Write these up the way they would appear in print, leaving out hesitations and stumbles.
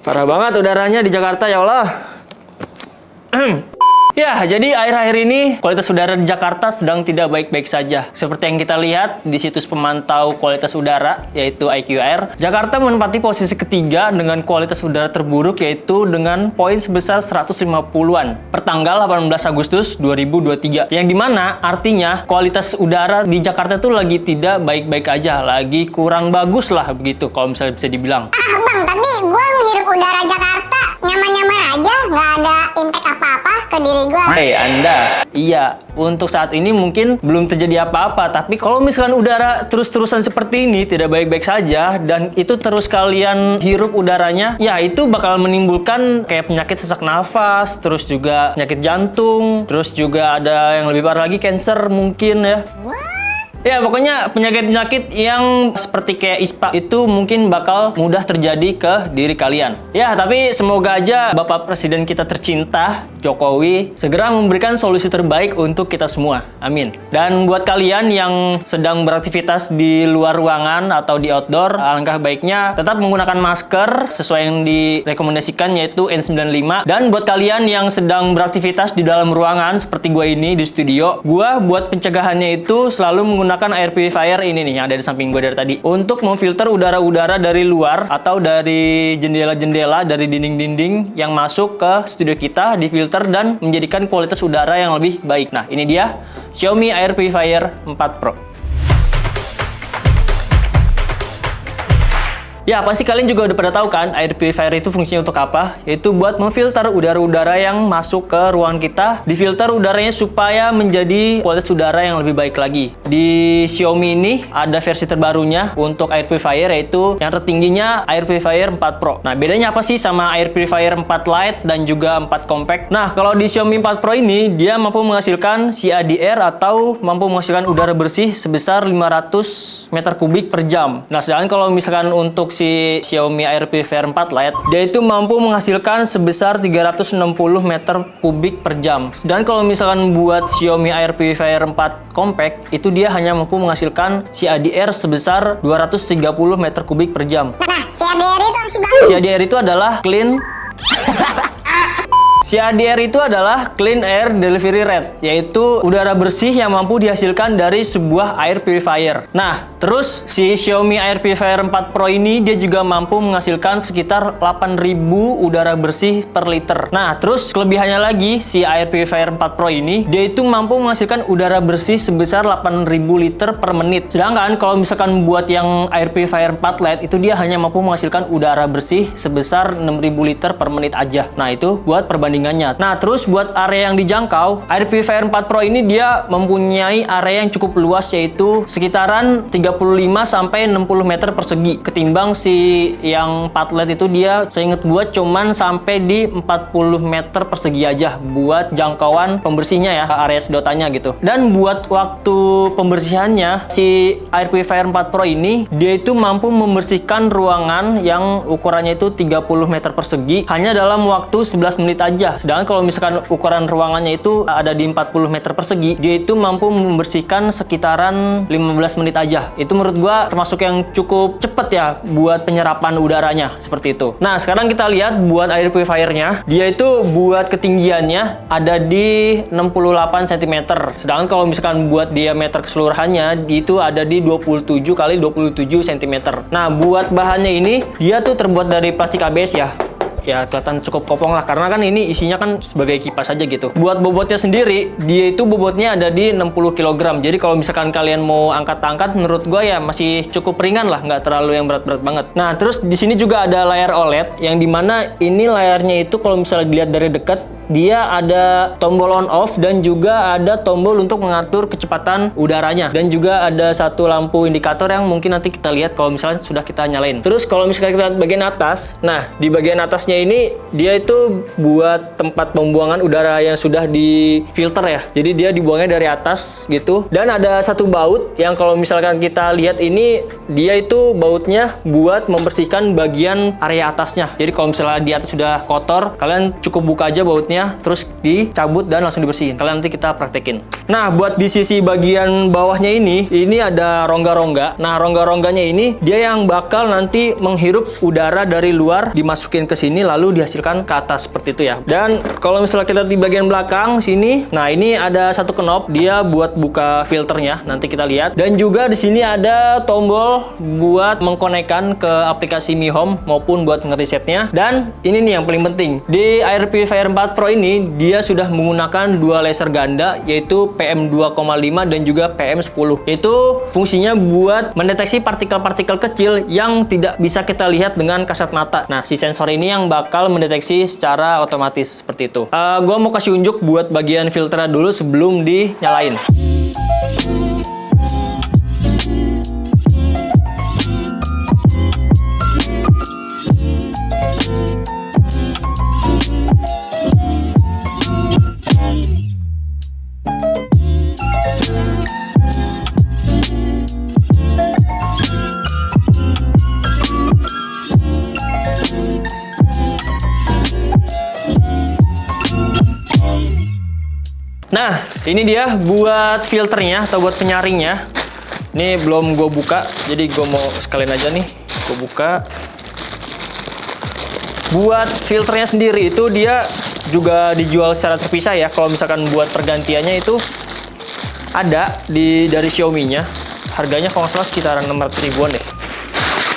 Parah banget udaranya di Jakarta, ya Allah. Ya, jadi akhir-akhir ini kualitas udara di Jakarta sedang tidak baik-baik saja. Seperti yang kita lihat di situs pemantau kualitas udara, yaitu IQR, Jakarta menempati posisi ketiga dengan kualitas udara terburuk, yaitu dengan poin sebesar 150-an per tanggal 18 Agustus 2023. Yang dimana artinya kualitas udara di Jakarta tuh lagi tidak baik-baik aja, lagi kurang bagus lah begitu kalau misalnya bisa dibilang. Bang, tapi gue menghirup udara Jakarta nyaman-nyaman aja, nggak ada impact apa-apa ke diri gue. Hei Anda, iya, untuk saat ini mungkin belum terjadi apa-apa, tapi kalau misalkan udara terus-terusan seperti ini tidak baik-baik saja dan itu terus kalian hirup udaranya, ya itu bakal menimbulkan kayak penyakit sesak nafas, terus juga penyakit jantung, terus juga ada yang lebih parah lagi, cancer mungkin ya. Ya, pokoknya penyakit-penyakit yang seperti kayak ISPA itu mungkin bakal mudah terjadi ke diri kalian. Ya, tapi semoga aja Bapak Presiden kita tercinta, Jokowi, segera memberikan solusi terbaik untuk kita semua. Amin. Dan buat kalian yang sedang beraktivitas di luar ruangan atau di outdoor, alangkah baiknya tetap menggunakan masker sesuai yang direkomendasikan, yaitu N95. Dan buat kalian yang sedang beraktivitas di dalam ruangan seperti gue ini di studio, gue buat pencegahannya itu selalu menggunakan air purifier ini nih yang ada di samping gue dari tadi untuk memfilter udara-udara dari luar atau dari jendela-jendela, dari dinding-dinding yang masuk ke studio kita, difilter dan menjadikan kualitas udara yang lebih baik. Nah, ini dia Xiaomi Air Purifier 4 Pro. Ya, pasti kalian juga udah pada tahu kan, air purifier itu fungsinya untuk apa? Yaitu buat memfilter udara-udara yang masuk ke ruangan kita, difilter udaranya supaya menjadi kualitas udara yang lebih baik lagi. Di Xiaomi ini ada versi terbarunya untuk air purifier, yaitu yang tertingginya Air Purifier 4 Pro. Nah, bedanya apa sih sama Air Purifier 4 Lite dan juga 4 Compact? Nah, kalau di Xiaomi 4 Pro ini, dia mampu menghasilkan CADR atau mampu menghasilkan udara bersih sebesar 500 meter kubik per jam. Nah, sedangkan kalau misalkan untuk si Xiaomi Air Purifier 4 Lite, dia itu mampu menghasilkan sebesar 360 meter kubik per jam. Sedangkan kalau misalkan buat Xiaomi Air Purifier 4 Compact, itu dia hanya mampu menghasilkan CADR sebesar 230 meter kubik per jam. Nah, CADR itu sih bang? CADR itu adalah CADR itu adalah Clean Air Delivery Rate, yaitu udara bersih yang mampu dihasilkan dari sebuah air purifier. Nah, terus si Xiaomi Air Purifier 4 Pro ini dia juga mampu menghasilkan sekitar 8.000 udara bersih per liter. Nah, terus kelebihannya lagi, si Air Purifier 4 Pro ini dia itu mampu menghasilkan udara bersih sebesar 8.000 liter per menit. Sedangkan kalau misalkan buat yang Air Purifier 4 Lite itu dia hanya mampu menghasilkan udara bersih sebesar 6.000 liter per menit aja. Nah, itu buat perbandingannya. Nah, terus buat area yang dijangkau, Air Purifier 4 Pro ini dia mempunyai area yang cukup luas, yaitu sekitaran 35 sampai 60 meter persegi. Ketimbang si yang 4 LED itu dia seinget gua cuman sampai di 40 meter persegi aja buat jangkauan pembersihnya ya, area sedotannya gitu. Dan buat waktu pembersihannya, si Air Purifier 4 Pro ini dia itu mampu membersihkan ruangan yang ukurannya itu 30 meter persegi hanya dalam waktu 11 menit aja. Sedangkan kalau misalkan ukuran ruangannya itu ada di 40 meter persegi, dia itu mampu membersihkan sekitaran 15 menit aja. Itu menurut gua termasuk yang cukup cepet ya buat penyerapan udaranya, seperti itu. Nah, sekarang kita lihat buat air purifiernya. Dia itu buat ketinggiannya ada di 68 cm. Sedangkan kalau misalkan buat diameter keseluruhannya itu ada di 27 kali 27 cm. Nah, buat bahannya ini dia tuh terbuat dari plastik ABS ya. Ya, kelihatan cukup kopong lah karena kan ini isinya kan sebagai kipas aja gitu. Buat bobotnya sendiri, dia itu bobotnya ada di 60 kg. Jadi kalau misalkan kalian mau angkat-angkat, menurut gue ya masih cukup ringan lah, nggak terlalu yang berat-berat banget. Nah, terus di sini juga ada layar OLED yang dimana ini layarnya itu kalau misalnya dilihat dari dekat, dia ada tombol on off dan juga ada tombol untuk mengatur kecepatan udaranya, dan juga ada satu lampu indikator yang mungkin nanti kita lihat kalau misalnya sudah kita nyalain. Terus kalau misalnya kita lihat bagian atas, nah di bagian atasnya ini dia itu buat tempat pembuangan udara yang sudah difilter ya, jadi dia dibuangnya dari atas gitu. Dan ada satu baut yang kalau misalkan kita lihat ini, dia itu bautnya buat membersihkan bagian area atasnya. Jadi kalau misalnya di atas sudah kotor, kalian cukup buka aja bautnya, remote-nya, terus dicabut dan langsung dibersihin. Kalian nanti kita praktekin. Nah, buat di sisi bagian bawahnya ini ada rongga-rongga. Nah, rongga-rongganya ini dia yang bakal nanti menghirup udara dari luar, dimasukin ke sini lalu dihasilkan ke atas seperti itu ya. Dan kalau misalnya kita di bagian belakang sini, nah ini ada satu knob, dia buat buka filternya. Nanti kita lihat. Dan juga di sini ada tombol buat mengkonekkan ke aplikasi Mi Home maupun buat ngeresetnya. Dan ini nih yang paling penting. Di Air Purifier 4 Pro ini dia sudah menggunakan dua laser ganda, yaitu PM2,5 dan juga PM10. Itu fungsinya buat mendeteksi partikel-partikel kecil yang tidak bisa kita lihat dengan kasat mata. Nah, si sensor ini yang bakal mendeteksi secara otomatis seperti itu. Gua mau kasih unjuk buat bagian filternya dulu sebelum dinyalain. Nah, ini dia buat filternya atau buat penyaringnya. Ini belum gue buka, jadi gue mau sekalian aja nih, gue buka. Buat filternya sendiri itu dia juga dijual secara terpisah ya. Kalau misalkan buat pergantiannya itu ada dari Xiaomi-nya. Harganya kalau nggak salah sekitaran 600 ribuan deh.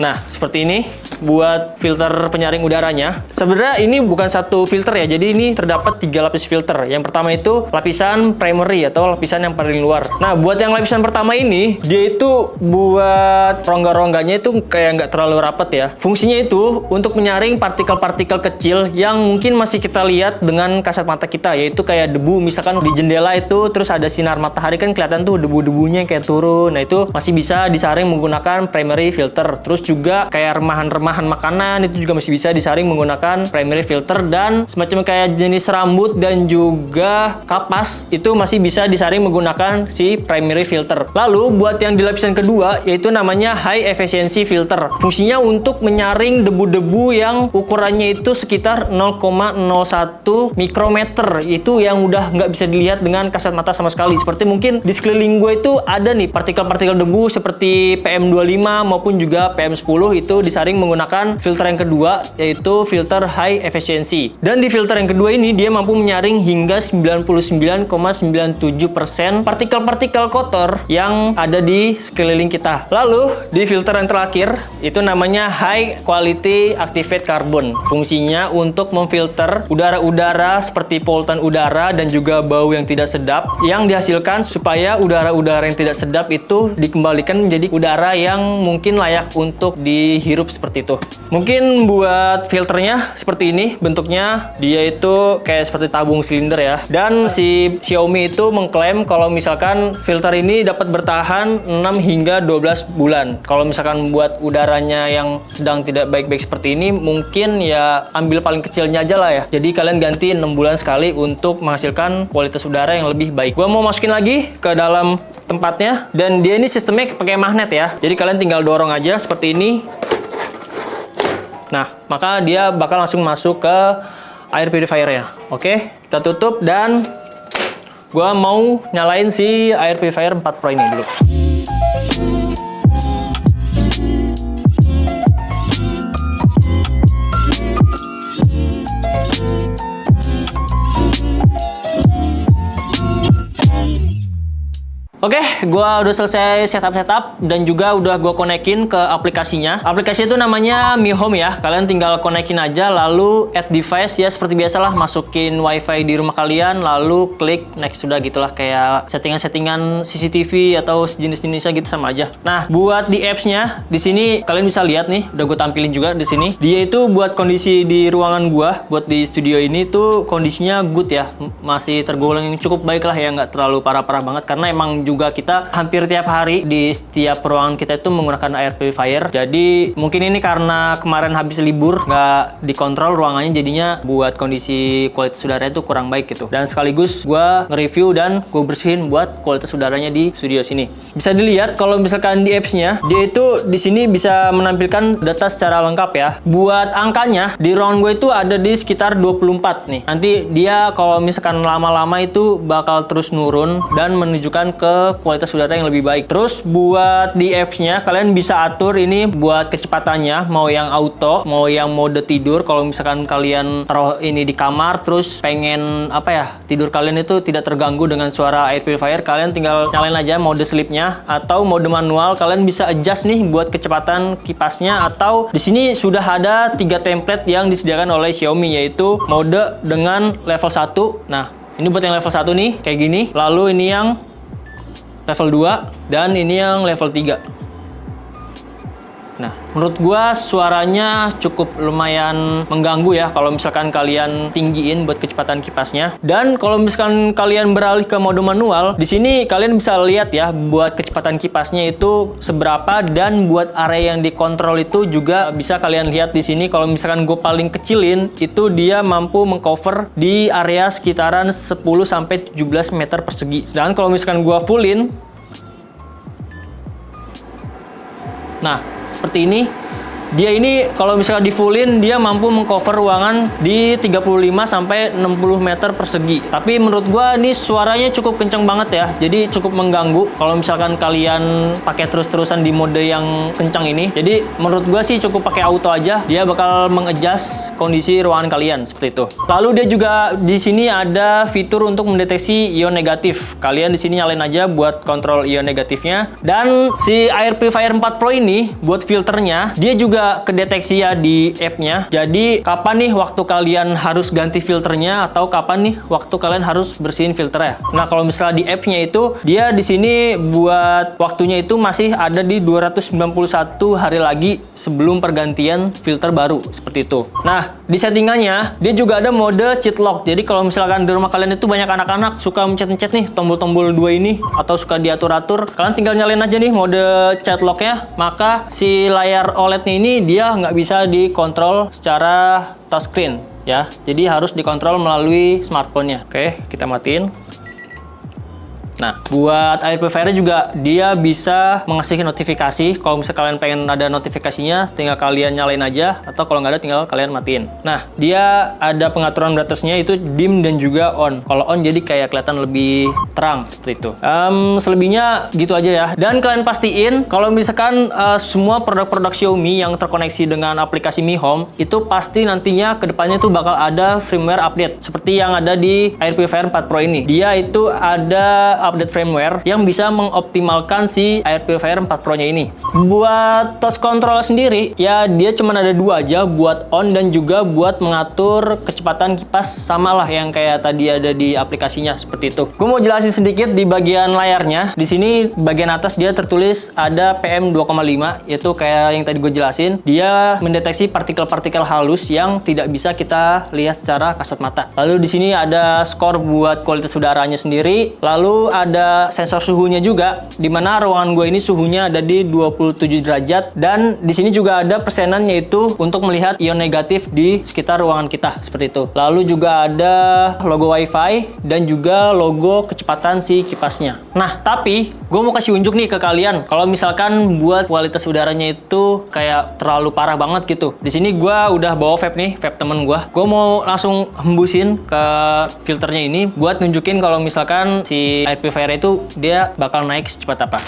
Nah, seperti ini buat filter penyaring udaranya. Sebenarnya ini bukan satu filter ya, jadi ini terdapat 3 lapis filter. Yang pertama itu lapisan primary atau lapisan yang paling luar. Nah, buat yang lapisan pertama ini, dia itu buat rongga-rongganya itu kayak nggak terlalu rapat ya. Fungsinya itu untuk menyaring partikel-partikel kecil yang mungkin masih kita lihat dengan kasat mata kita, yaitu kayak debu. Misalkan di jendela itu terus ada sinar matahari kan kelihatan tuh debu-debunya kayak turun. Nah, itu masih bisa disaring menggunakan primary filter. Terus juga kayak remahan-remahan makanan itu juga masih bisa disaring menggunakan primary filter, dan semacam kayak jenis rambut dan juga kapas itu masih bisa disaring menggunakan si primary filter. Lalu buat yang di lapisan kedua yaitu namanya high efficiency filter. Fungsinya untuk menyaring debu-debu yang ukurannya itu sekitar 0,01 mikrometer. Itu yang udah nggak bisa dilihat dengan kasat mata sama sekali. Seperti mungkin di sekeliling gue itu ada nih partikel-partikel debu seperti PM25 maupun juga PM10 itu disaring menggunakan filter yang kedua, yaitu filter high efficiency. Dan di filter yang kedua ini dia mampu menyaring hingga 99,97% partikel-partikel kotor yang ada di sekeliling kita. Lalu di filter yang terakhir itu namanya high quality activate carbon. Fungsinya untuk memfilter udara-udara seperti polutan udara dan juga bau yang tidak sedap yang dihasilkan, supaya udara-udara yang tidak sedap itu dikembalikan menjadi udara yang mungkin layak untuk dihirup seperti itu. Mungkin buat filternya seperti ini bentuknya, dia itu kayak seperti tabung silinder ya. Dan si Xiaomi itu mengklaim kalau misalkan filter ini dapat bertahan 6 hingga 12 bulan. Kalau misalkan buat udaranya yang sedang tidak baik-baik seperti ini, mungkin ya ambil paling kecilnya aja lah ya. Jadi kalian ganti 6 bulan sekali untuk menghasilkan kualitas udara yang lebih baik. Gua mau masukin lagi ke dalam tempatnya, dan dia ini sistemnya pakai magnet ya. Jadi kalian tinggal dorong aja seperti ini. Nah, maka dia bakal langsung masuk ke air purifier-nya. Oke, kita tutup dan gua mau nyalain si air purifier 4 Pro ini dulu. Oke, gua udah selesai setup dan juga udah gua konekin ke aplikasinya. Aplikasi itu namanya Mi Home ya. Kalian tinggal konekin aja lalu add device ya, seperti biasalah, masukin WiFi di rumah kalian lalu klik next, sudah gitulah, kayak settingan-settingan CCTV atau sejenis-jenisnya gitu sama aja. Nah, buat di apps-nya di sini kalian bisa lihat nih, udah gue tampilin juga di sini. Dia itu buat kondisi di ruangan gua, buat di studio ini tuh kondisinya good ya. Masih tergolong yang cukup baik lah ya, nggak terlalu parah-parah banget karena emang juga kita kita hampir tiap hari di setiap ruangan kita itu menggunakan air purifier. Jadi mungkin ini karena kemarin habis libur nggak dikontrol ruangannya, jadinya buat kondisi kualitas udara itu kurang baik gitu. Dan sekaligus gue nge-review dan gue bersihin buat kualitas udaranya di studio sini. Bisa dilihat kalau misalkan di apps-nya, dia itu di sini bisa menampilkan data secara lengkap ya. Buat angkanya di ruangan gue itu ada di sekitar 24 nih. Nanti dia kalau misalkan lama-lama itu bakal terus nurun dan menunjukkan ke kualitas udara yang lebih baik. Terus buat di apps-nya kalian bisa atur ini buat kecepatannya, mau yang auto, mau yang mode tidur. Kalau misalkan kalian taruh ini di kamar terus pengen apa ya, tidur kalian itu tidak terganggu dengan suara air purifier, kalian tinggal nyalain aja mode sleep-nya, atau mode manual kalian bisa adjust nih buat kecepatan kipasnya. Atau di sini sudah ada 3 template yang disediakan oleh Xiaomi, yaitu mode dengan level 1. Nah, ini buat yang level 1 nih, kayak gini. Lalu ini yang level 2 dan ini yang level 3. Nah, menurut gua suaranya cukup lumayan mengganggu ya kalau misalkan kalian tinggiin buat kecepatan kipasnya. Dan kalau misalkan kalian beralih ke mode manual, di sini kalian bisa lihat ya buat kecepatan kipasnya itu seberapa, dan buat area yang dikontrol itu juga bisa kalian lihat di sini. Kalau misalkan gue paling kecilin itu dia mampu mengcover di area sekitaran 10 sampai 17 meter persegi. Sedangkan kalau misalkan gua fullin, nah seperti ini, dia ini kalau misalnya di fullin dia mampu mengcover ruangan di 35 sampai 60 meter persegi. Tapi menurut gua ini suaranya cukup kenceng banget ya. Jadi cukup mengganggu kalau misalkan kalian pakai terus-terusan di mode yang kencang ini. Jadi menurut gua sih cukup pakai auto aja. Dia bakal mengadjust kondisi ruangan kalian seperti itu. Lalu dia juga di sini ada fitur untuk mendeteksi ion negatif. Kalian di sini nyalain aja buat kontrol ion negatifnya. Dan si Air Purifier 4 Pro ini buat filternya, dia juga kedeteksi ya di app-nya. Jadi kapan nih waktu kalian harus ganti filternya, atau kapan nih waktu kalian harus bersihin filternya. Nah, kalau misalnya di app-nya itu dia di sini buat waktunya itu masih ada di 291 hari lagi sebelum pergantian filter baru seperti itu. Nah, di settingannya dia juga ada mode cheat lock. Jadi kalau misalkan di rumah kalian itu banyak anak-anak suka mencet-mencet nih tombol-tombol 2 ini, atau suka diatur-atur, kalian tinggal nyalain aja nih mode cheat lock-nya. Maka si layar OLED-nya ini dia nggak bisa dikontrol secara touchscreen ya, jadi harus dikontrol melalui smartphone-nya. Oke, kita matiin. Nah, buat air purifier juga dia bisa mengasih notifikasi. Kalau misalnya kalian pengen ada notifikasinya, tinggal kalian nyalain aja, atau kalau nggak ada tinggal kalian matiin. Nah, dia ada pengaturan brightness-nya itu dim dan juga on. Kalau on jadi kayak kelihatan lebih terang seperti itu. Selebihnya gitu aja ya. Dan kalian pastiin kalau misalkan semua produk-produk Xiaomi yang terkoneksi dengan aplikasi Mi Home itu pasti nantinya kedepannya tuh bakal ada firmware update seperti yang ada di Air Purifier 4 Pro ini. Dia itu ada update firmware yang bisa mengoptimalkan si Air Purifier 4 Pro-nya ini. Buat touch control sendiri, ya dia cuma ada 2 aja, buat on dan juga buat mengatur kecepatan kipas, sama lah yang kayak tadi ada di aplikasinya seperti itu. Gue mau jelasin sedikit di bagian layarnya. Di sini bagian atas dia tertulis ada PM2,5, yaitu kayak yang tadi gue jelasin. Dia mendeteksi partikel-partikel halus yang tidak bisa kita lihat secara kasat mata. Lalu di sini ada skor buat kualitas udaranya sendiri. Lalu ada sensor suhunya juga, dimana ruangan gue ini suhunya ada di 27 derajat, dan di sini juga ada persenan, yaitu untuk melihat ion negatif di sekitar ruangan kita seperti itu. Lalu juga ada logo WiFi dan juga logo kecepatan si kipasnya. Nah, tapi gue mau kasih unjuk nih ke kalian. Kalau misalkan buat kualitas udaranya itu kayak terlalu parah banget gitu. Di sini gue udah bawa vape nih, vape temen gue. Gue mau langsung hembusin ke filternya ini buat nunjukin kalau misalkan si air purifier itu dia bakal naik secepat apa.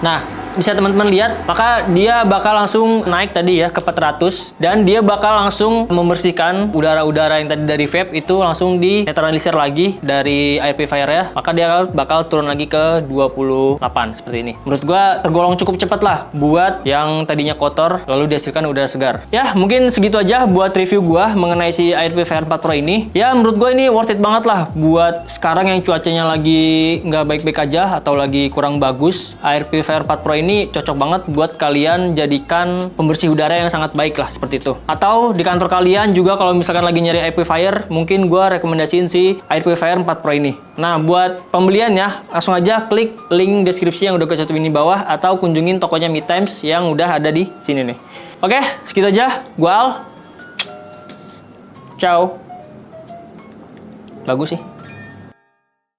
Nah, bisa teman-teman lihat, maka dia bakal langsung naik tadi ya ke 400, dan dia bakal langsung membersihkan udara-udara yang tadi dari vape itu langsung di netralisir lagi dari air purifier ya. Maka dia bakal turun lagi ke 28 seperti ini. Menurut gua tergolong cukup cepat lah buat yang tadinya kotor lalu dihasilkan udara segar. Ya, mungkin segitu aja buat review gua mengenai si Air Purifier 4 Pro ini. Ya, menurut gua ini worth it banget lah buat sekarang yang cuacanya lagi nggak baik-baik aja atau lagi kurang bagus. Air Purifier 4 Pro ini cocok banget buat kalian jadikan pembersih udara yang sangat baik lah seperti itu. Atau di kantor kalian juga kalau misalkan lagi nyari air purifier, mungkin gue rekomendasiin si air purifier 4 Pro ini. Nah, buat pembeliannya langsung aja klik link deskripsi yang udah gue cantumin di bawah atau kunjungin tokonya Mi Times yang udah ada di sini nih. Oke, segitu aja. Gua Al. Ciao. Bagus sih.